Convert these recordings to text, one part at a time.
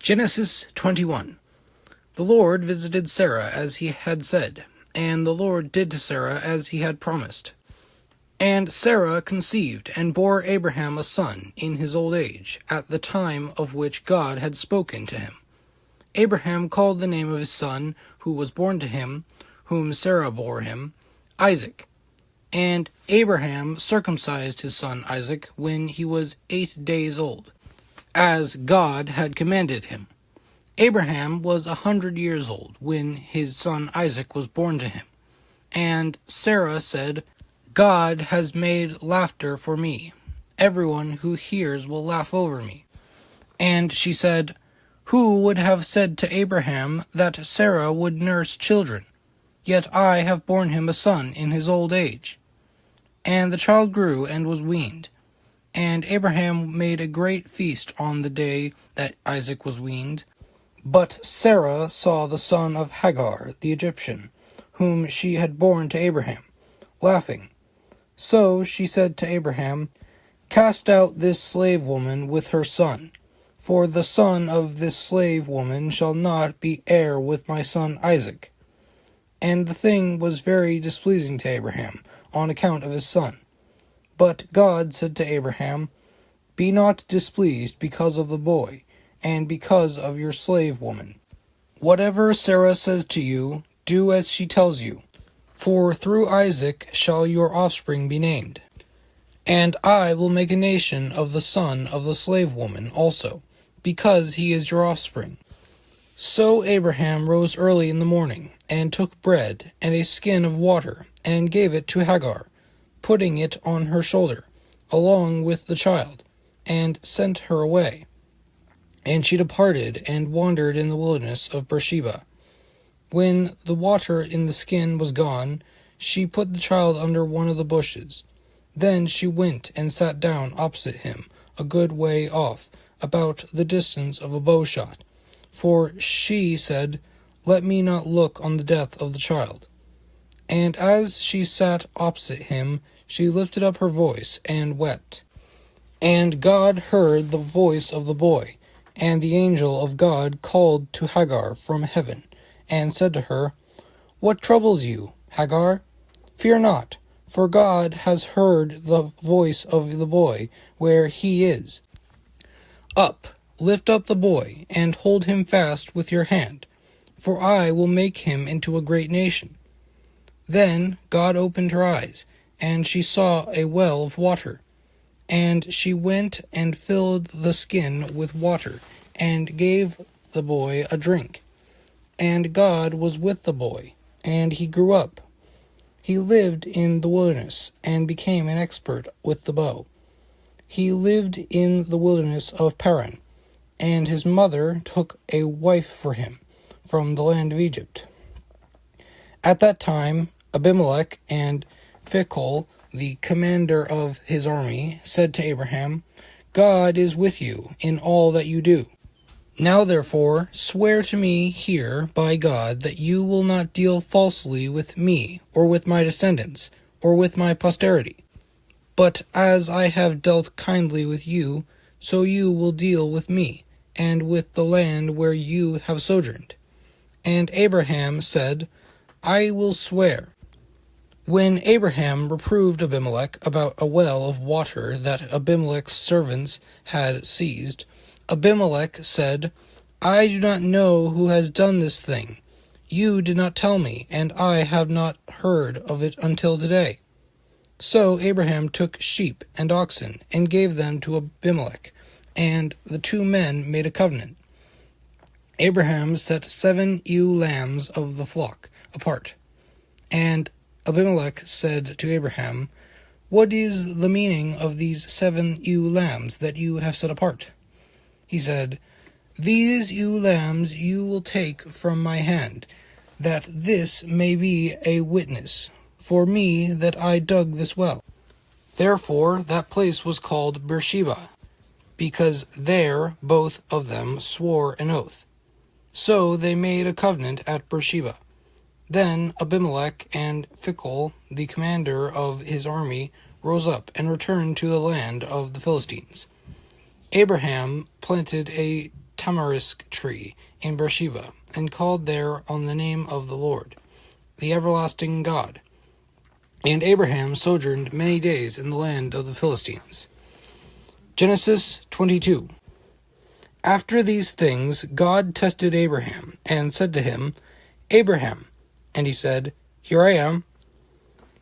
Genesis 21. The Lord visited Sarah as he had said, and the Lord did to Sarah as he had promised. And Sarah conceived and bore Abraham a son in his old age, at the time of which God had spoken to him. Abraham called the name of his son, who was born to him, whom Sarah bore him, Isaac. And Abraham circumcised his son Isaac when he was 8 days old, as God had commanded him. Abraham was 100 years old when his son Isaac was born to him. And Sarah said, God has made laughter for me. Everyone who hears will laugh over me. And she said, Who would have said to Abraham that Sarah would nurse children? Yet I have borne him a son in his old age. And the child grew and was weaned. And Abraham made a great feast on the day that Isaac was weaned. But Sarah saw the son of Hagar the Egyptian, whom she had borne to Abraham, laughing. So she said to Abraham, Cast out this slave woman with her son, for the son of this slave woman shall not be heir with my son Isaac. And the thing was very displeasing to Abraham, on account of his son. But God said to Abraham, Be not displeased because of the boy, and because of your slave woman. Whatever Sarah says to you, do as she tells you. For through Isaac shall your offspring be named. And I will make a nation of the son of the slave woman also, because he is your offspring. So Abraham rose early in the morning, and took bread and a skin of water, and gave it to Hagar, putting it on her shoulder, along with the child, and sent her away. And she departed and wandered in the wilderness of Beersheba. When the water in the skin was gone, she put the child under one of the bushes. Then she went and sat down opposite him, a good way off, about the distance of a bowshot. For she said, Let me not look on the death of the child. And as she sat opposite him, she lifted up her voice and wept. And God heard the voice of the boy, and the angel of God called to Hagar from heaven, and said to her, What troubles you, Hagar? Fear not, for God has heard the voice of the boy where he is. Up, lift up the boy, and hold him fast with your hand, for I will make him into a great nation. Then God opened her eyes, and she saw a well of water. And she went and filled the skin with water, and gave the boy a drink. And God was with the boy, and he grew up. He lived in the wilderness, and became an expert with the bow. He lived in the wilderness of Paran, and his mother took a wife for him from the land of Egypt. At that time, Abimelech and Phicol, the commander of his army, said to Abraham, God is with you in all that you do. Now therefore swear to me here by God that you will not deal falsely with me, or with my descendants, or with my posterity. But as I have dealt kindly with you, so you will deal with me, and with the land where you have sojourned. And Abraham said, I will swear. When Abraham reproved Abimelech about a well of water that Abimelech's servants had seized, Abimelech said, I do not know who has done this thing. You did not tell me, and I have not heard of it until today. So Abraham took sheep and oxen, and gave them to Abimelech, and the two men made a covenant. Abraham set 7 ewe lambs of the flock apart, and Abimelech said to Abraham, What is the meaning of these 7 ewe lambs that you have set apart? He said, These ewe lambs you will take from my hand, that this may be a witness for me that I dug this well. Therefore that place was called Beersheba, because there both of them swore an oath. So they made a covenant at Beersheba. Then Abimelech and Phicol, the commander of his army, rose up and returned to the land of the Philistines. Abraham planted a tamarisk tree in Beersheba, and called there on the name of the Lord, the everlasting God. And Abraham sojourned many days in the land of the Philistines. Genesis 22. After these things God tested Abraham, and said to him, Abraham. And he said, Here I am.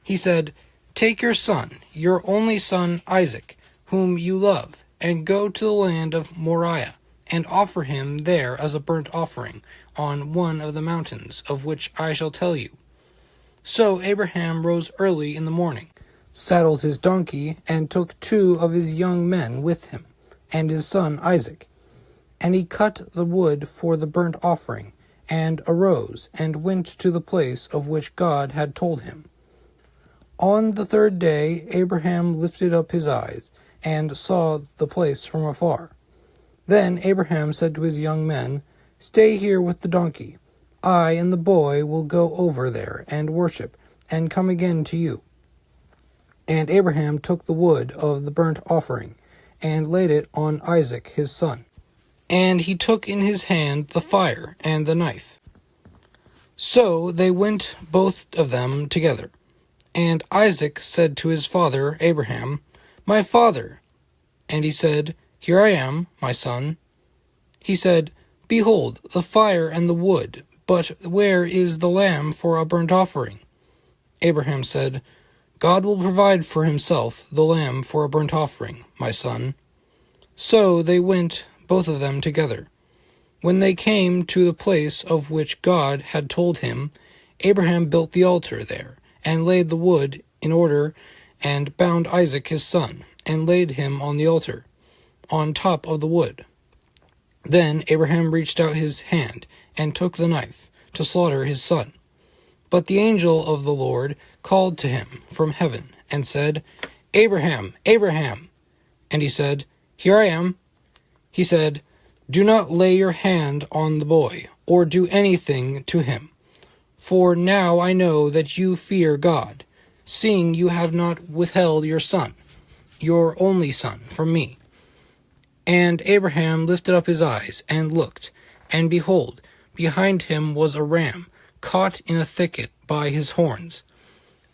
He said, Take your son, your only son Isaac, whom you love, and go to the land of Moriah, and offer him there as a burnt offering on one of the mountains of which I shall tell you. So Abraham rose early in the morning, saddled his donkey, and took 2 of his young men with him, and his son Isaac. And he cut the wood for the burnt offering, and arose, and went to the place of which God had told him. On the 3rd day Abraham lifted up his eyes, and saw the place from afar. Then Abraham said to his young men, Stay here with the donkey. I and the boy will go over there and worship, and come again to you. And Abraham took the wood of the burnt offering, and laid it on Isaac his son. And he took in his hand the fire and the knife. So they went both of them together. And Isaac said to his father Abraham, My father. And he said, Here I am, my son. He said, Behold, the fire and the wood, but where is the lamb for a burnt offering? Abraham said, God will provide for himself the lamb for a burnt offering, my son. So they went, both of them together. When they came to the place of which God had told him, Abraham built the altar there, and laid the wood in order, and bound Isaac his son, and laid him on the altar, on top of the wood. Then Abraham reached out his hand, and took the knife, to slaughter his son. But the angel of the Lord called to him from heaven, and said, Abraham, Abraham! And he said, Here I am. He said, Do not lay your hand on the boy, or do anything to him. For now I know that you fear God, seeing you have not withheld your son, your only son, from me. And Abraham lifted up his eyes, and looked, and behold, behind him was a ram, caught in a thicket by his horns.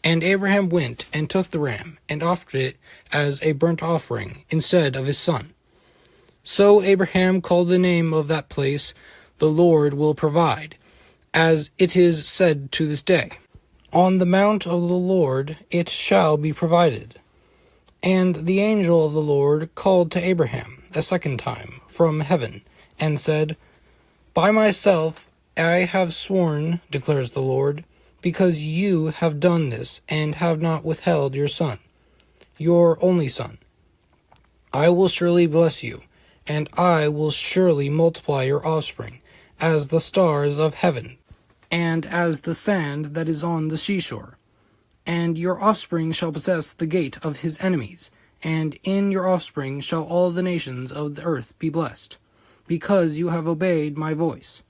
And Abraham went and took the ram, and offered it as a burnt offering instead of his son. So Abraham called the name of that place, The Lord will provide, as it is said to this day, On the mount of the Lord it shall be provided. And the angel of the Lord called to Abraham a second time from heaven, and said, By myself I have sworn, declares the Lord, because you have done this, and have not withheld your son, your only son. I will surely bless you, and I will surely multiply your offspring, as the stars of heaven, and as the sand that is on the seashore. And your offspring shall possess the gate of his enemies, and in your offspring shall all the nations of the earth be blessed, because you have obeyed my voice.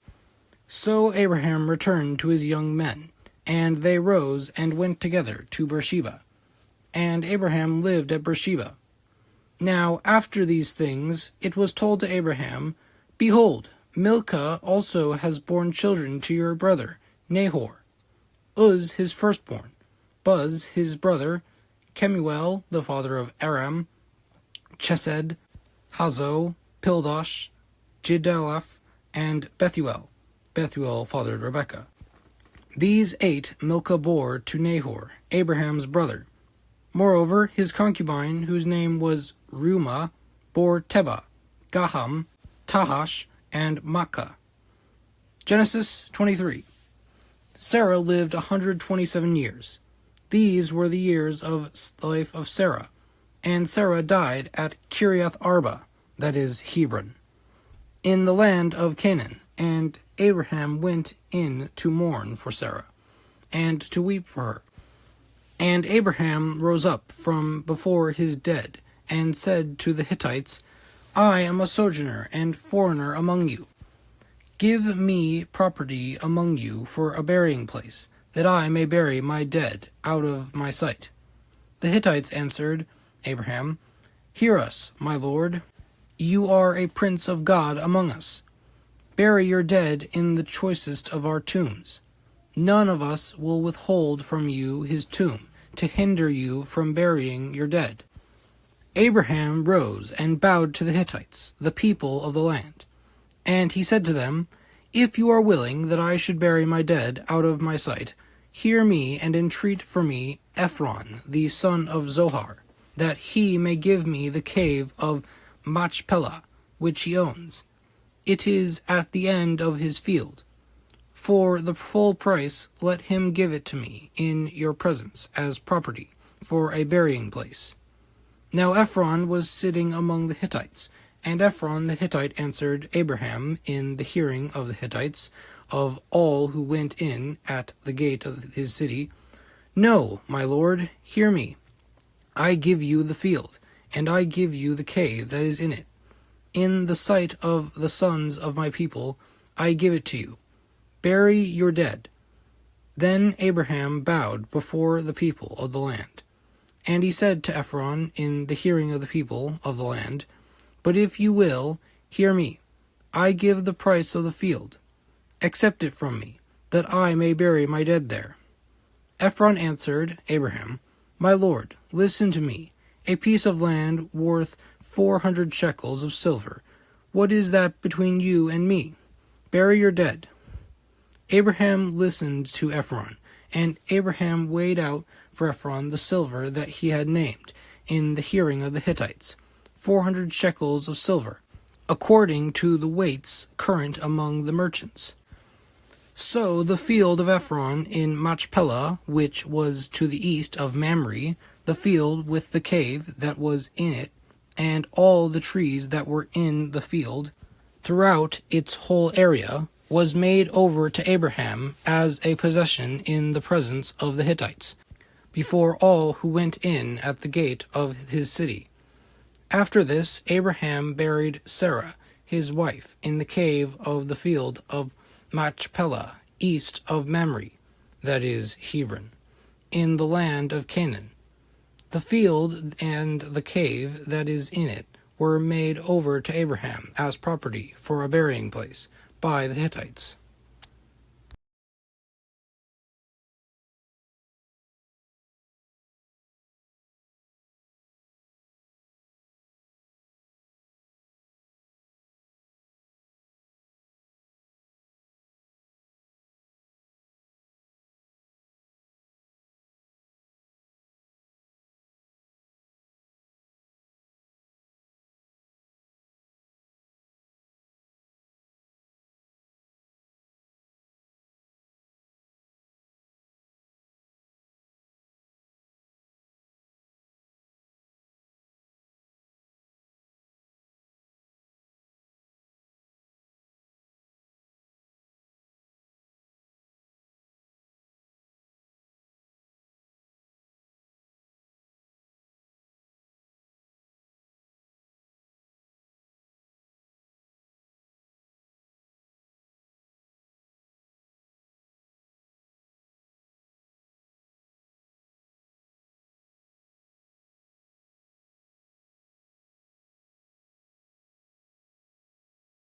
So Abraham returned to his young men, and they rose and went together to Beersheba. And Abraham lived at Beersheba. Now after these things it was told to Abraham, Behold, Milcah also has borne children to your brother Nahor, Uz his firstborn, Buz his brother, Kemuel the father of Aram, Chesed, Hazo, Pildash, Jidlaph, and Bethuel. Bethuel fathered Rebekah. These 8 Milcah bore to Nahor, Abraham's brother. Moreover, his concubine, whose name was Reumah, bore Tebah, Gaham, Tahash, and Makkah. Genesis 23. Sarah lived 127 years. These were the years of the life of Sarah, and Sarah died at Kiriath Arba, that is, Hebron, in the land of Canaan, and Abraham went in to mourn for Sarah, and to weep for her. And Abraham rose up from before his dead, and said to the Hittites, I am a sojourner and foreigner among you. Give me property among you for a burying place, that I may bury my dead out of my sight. The Hittites answered Abraham, Hear us, my lord. You are a prince of God among us. Bury your dead in the choicest of our tombs. None of us will withhold from you his tomb, to hinder you from burying your dead." Abraham rose and bowed to the Hittites, the people of the land. And he said to them, "If you are willing that I should bury my dead out of my sight, hear me and entreat for me Ephron, the son of Zohar, that he may give me the cave of Machpelah, which he owns. It is at the end of his field. For the full price let him give it to me in your presence as property for a burying place." Now Ephron was sitting among the Hittites, and Ephron the Hittite answered Abraham in the hearing of the Hittites, of all who went in at the gate of his city, "No, my lord, hear me. I give you the field, and I give you the cave that is in it. In the sight of the sons of my people I give it to you. Bury your dead." Then Abraham bowed before the people of the land. And he said to Ephron in the hearing of the people of the land, "But if you will, hear me. I give the price of the field. Accept it from me, that I may bury my dead there." Ephron answered Abraham, "My lord, listen to me. A piece of land worth 400 shekels of silver. What is that between you and me? Bury your dead." Abraham listened to Ephron, and Abraham weighed out for Ephron the silver that he had named in the hearing of the Hittites, 400 shekels of silver, according to the weights current among the merchants. So the field of Ephron in Machpelah, which was to the east of Mamre, the field with the cave that was in it, and all the trees that were in the field, throughout its whole area, was made over to Abraham as a possession in the presence of the Hittites, before all who went in at the gate of his city. After this, Abraham buried Sarah, his wife, in the cave of the field of Machpelah, east of Mamre, that is, Hebron, in the land of Canaan. The field and the cave that is in it were made over to Abraham as property for a burying place by the Hittites.